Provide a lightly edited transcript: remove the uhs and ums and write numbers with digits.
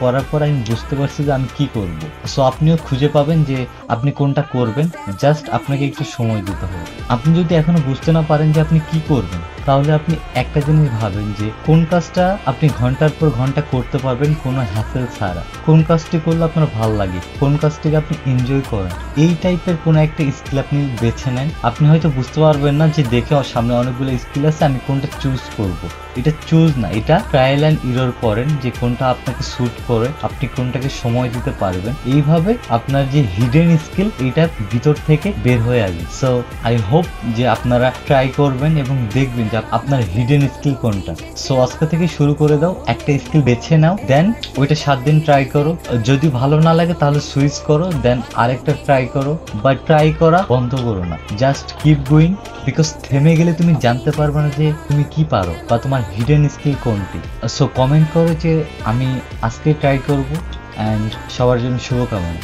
করার পর আমি বুঝতে পারছি যে আমি কি করব। সো আপনিও খুঁজে পাবেন যে আপনি কোনটা করবেন, জাস্ট আপনাকে একটু সময় দিতে হবে। আপনি যদি এখনো বুঝতে না পারেন যে আপনি কি করবেন, তাহলে আপনি একটা জিনিস ভাবেন যে কোন কাজটা আপনি ঘন্টার পর ঘন্টা করতে পারবেন কোনো হ্যাসেল ছাড়া, কোন কাজটি করলে আপনার ভালো লাগে, কোন কাজটিকে আপনি এনজয় করেন, এই টাইপের কোনো একটা স্কিল আপনি বেছে নেন। আপনি হয়তো বুঝতে পারবেন না যে দেখে সামনে অনেকগুলো স্কিল আছে আমি কোনটা চুজ করব। এটা চুজ না, এটা ট্রায়াল অ্যান্ড এরর করেন যে কোনটা আপনাকে স্যুট করে, আপনি কোনটাকে সময় দিতে পারবেন। এইভাবে আপনার যে হিডেন স্কিল এটা ভিতর থেকে বের হয়ে আসবে। সো আই হোপ যে আপনারা ট্রাই করবেন এবং দেখবেন যে আপনার হিডেন স্কিল কোনটা। সো আজকে থেকে শুরু করে দাও, একটা স্কিল বেছে নাও, দেন ওইটা 7 দিন ট্রাই করো। যদি ভালো না লাগে তাহলে সুইচ করো, দেন আরেকটা ট্রাই করো, বা ট্রাই করা বন্ধ করো না, জাস্ট কিপ গোয়িং। বিকজ থেমে গেলে তুমি জানতে পারবে না যে তুমি কি পারো বা তোমার হিডেন স্কিল কোনটি। সো কমেন্ট করো যে আমি আজকে ট্রাই করব, অ্যান্ড সবার জন্য শুভকামনা।